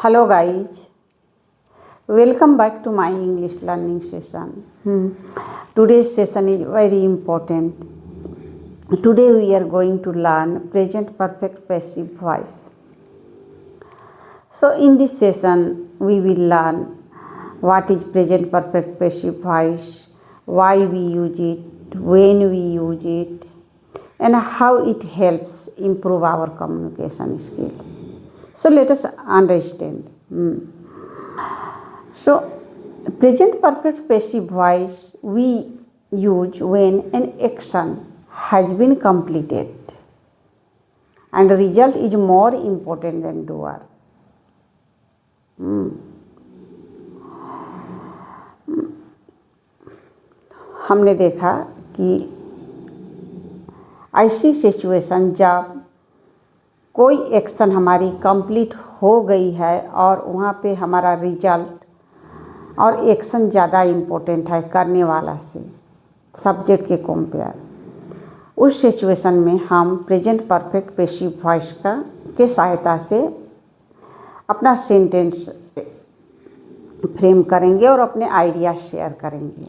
Hello guys, welcome back to my English learning session. Today's session is very important. Today we are going to learn present perfect passive voice. So in this session we will learn what is present perfect passive voice, why we use it, when we use it, and how it helps improve our communication skills. So let us understand. So present perfect passive voice we use when an action has been completed and the result is more important than doer. हमने देखा कि ऐसी situation जब कोई action हमारी complete हो गई है और वहाँ पे हमारा रिजल्ट और एक्शन ज़्यादा इम्पोर्टेंट है करने वाला से सब्जेक्ट के कंपेयर, उस सिचुएशन में हम प्रेजेंट परफेक्ट पैसिव वॉइस के सहायता से अपना सेंटेंस फ्रेम करेंगे और अपने आइडिया शेयर करेंगे।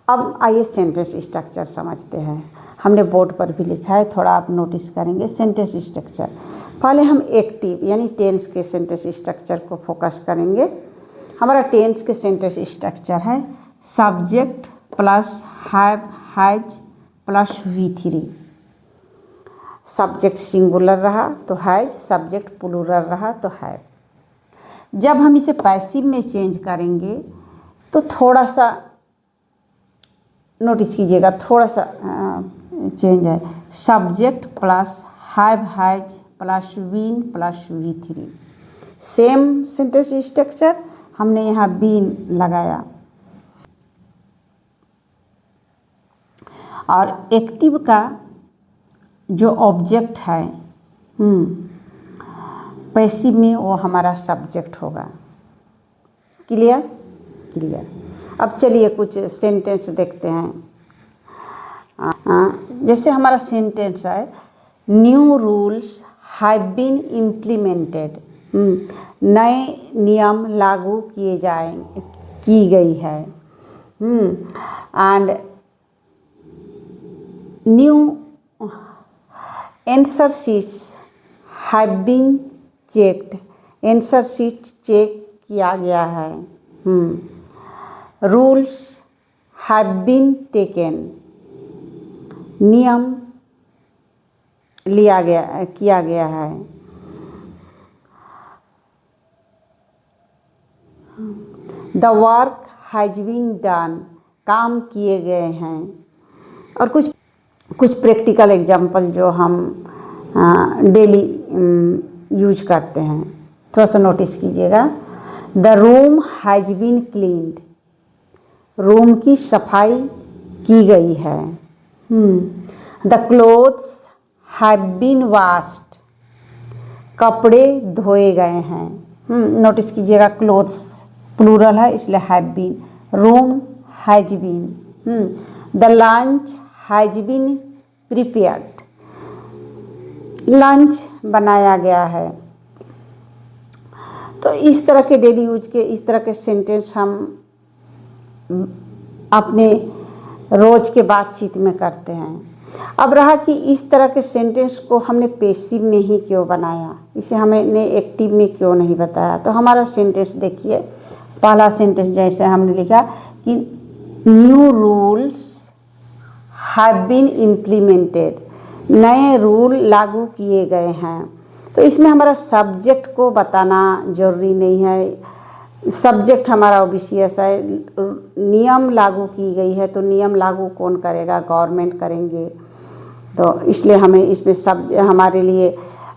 अब आइए सेंटेंस स्ट्रक्चर समझते हैं। हमने बोर्ड पर भी लिखा है, थोड़ा आप नोटिस करेंगे। सेंटेंस स्ट्रक्चर पहले हम एक्टिव यानी टेंस के सेंटेंस स्ट्रक्चर को फोकस करेंगे। हमारा टेंस के सेंटेंस स्ट्रक्चर है subject plus have has plus V3। Subject singular रहा तो हैज, सब्जेक्ट प्लूरल रहा तो हैव। जब हम इसे पैसिव में चेंज करेंगे तो थोड़ा सा नोटिस कीजिएगा, थोड़ा सा चेंज है। Subject plus have has plus been plus V3। Same sentence structure, हमने यहाँ बीन लगाया। और एक्टिव का जो ऑब्जेक्ट है पैसिव में वो हमारा सब्जेक्ट होगा। Clear clear. अब चलिए कुछ सेंटेंस देखते हैं। जैसे हमारा सेंटेंस है new rules have been implemented. नए नियम लागू की गई है। And new answer sheets have been checked. Answer sheet check किया गया है। Rules have been taken. नियम किया गया है। The work has been done. काम किए गए हैं। और कुछ प्रैक्टिकल एग्जाम्पल जो हम डेली यूज करते हैं, थोड़ा सा नोटिस कीजिएगा। The room has been cleaned. Room की सफाई की गई है। The clothes have been washed. कपड़े धोए गए हैं। नोटिस कीजिएगा क्लोथ्स प्लूरल है इसलिए have been. Room has been. The lunch has been prepared. Lunch बनाया गया है। तो इस तरह के डेली यूज के इस तरह के सेंटेंस हम अपने रोज के बातचीत में करते हैं। अब रहा कि इस तरह के सेंटेंस को हमने पैसिव में ही क्यों बनाया, इसे हमने एक्टिव में क्यों नहीं बताया। तो हमारा सेंटेंस देखिए, पहला सेंटेंस जैसे हमने लिखा कि new rules have been implemented. नए रूल लागू किए गए हैं। तो इसमें हमारा सब्जेक्ट को बताना जरूरी नहीं है। सब्जेक्ट हमारा ऑब्वियस है। नियम लागू की गई है तो नियम लागू कौन करेगा, गवर्नमेंट करेंगे। तो इसलिए हमें इसमें हमारे लिए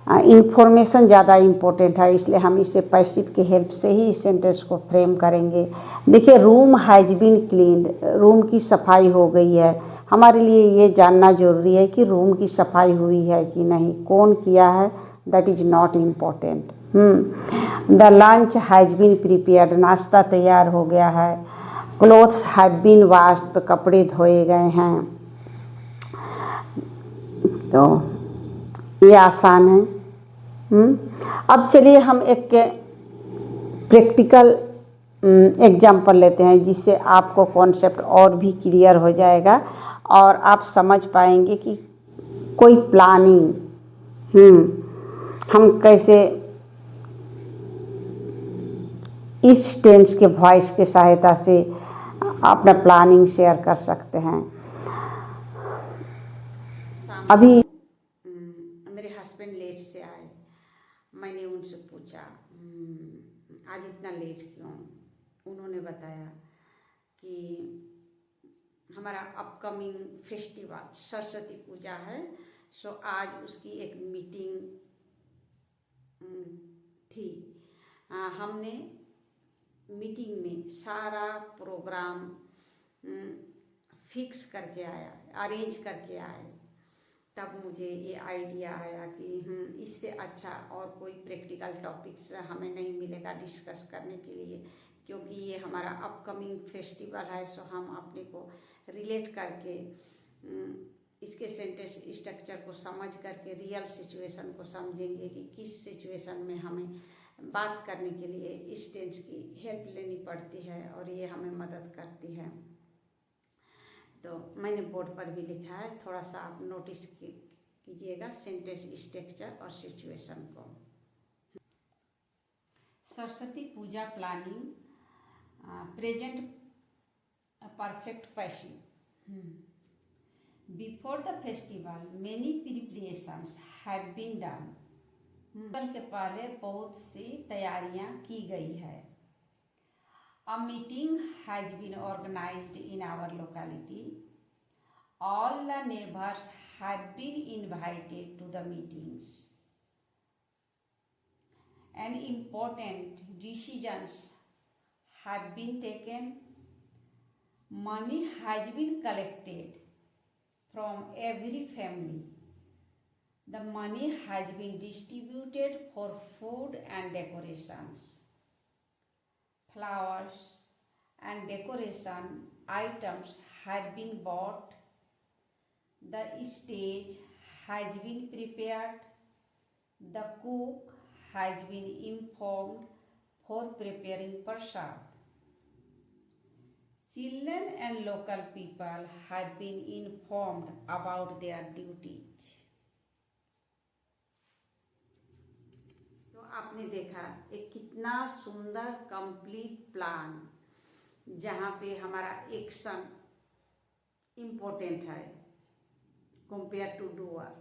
इंफॉर्मेशन ज़्यादा इम्पोर्टेंट है, इसलिए हम इसे पैसिव के हेल्प से ही इस सेंटेंस को फ्रेम करेंगे। देखिए room has been cleaned. Room की सफाई हो गई है। हमारे लिए ये जानना जरूरी है कि रूम की सफाई हुई है कि नहीं, कौन किया है, that is not important. The lunch has been prepared. नाश्ता तैयार हो गया है। Clothes have been washed. कपड़े धोए गए हैं। तो ये आसान है। अब चलिए हम एक प्रैक्टिकल एग्जाम्पल लेते हैं, जिससे आपको कॉन्सेप्ट और भी क्लियर हो जाएगा और आप समझ पाएंगे कि कोई प्लानिंग हम कैसे इस टेंस के वॉइस के सहायता से अपना प्लानिंग शेयर कर सकते हैं। अभी मेरे हस्बैंड लेट से आए, मैंने उनसे पूछा आज इतना लेट क्यों। उन्होंने बताया कि हमारा अपकमिंग फेस्टिवल सरस्वती पूजा है, सो आज उसकी एक मीटिंग थी। हमने मीटिंग में सारा प्रोग्राम फिक्स करके आया, अरेंज करके आए। तब मुझे ये आइडिया आया कि इससे अच्छा और कोई प्रैक्टिकल टॉपिक्स हमें नहीं मिलेगा डिस्कस करने के लिए, क्योंकि ये हमारा अपकमिंग फेस्टिवल है। सो हम अपने को रिलेट करके इसके सेंटेंस स्ट्रक्चर को समझ करके रियल सिचुएशन को समझेंगे कि किस सिचुएशन में हमें बात करने के लिए इस टेंस की हेल्प लेनी पड़ती है और ये हमें मदद करती है। तो मैंने बोर्ड पर भी लिखा है, थोड़ा सा आप नोटिस कीजिएगा सेंटेंस स्ट्रक्चर और सिचुएशन को। Saraswati Puja planning present perfect passive. Before the festival many preparations have been done. कल के पहले बहुत सी तैयारियां की गई है। A meeting has been organized in our locality. All the neighbors have been invited to the meetings. And important decisions have been taken. Money has been collected from every family. The money has been distributed for food and decorations. Flowers and decoration items have been bought. The stage has been prepared. The cook has been informed for preparing prasad. Children and local people have been informed about their duties. आपने देखा एक कितना सुंदर complete plan, जहाँ पे हमारा action important है compare to doer.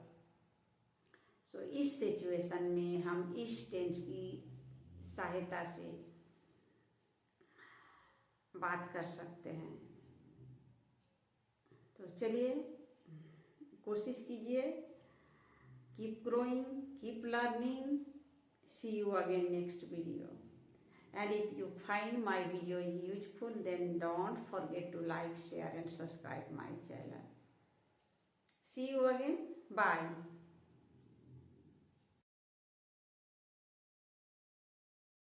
सो इस सिचुएशन में हम इस टेंस की सहायता से बात कर सकते हैं। तो चलिए कोशिश कीजिए। Keep growing, keep learning. See you again next video. And if you find my video useful, then don't forget to like, share and subscribe my channel. See you again. Bye.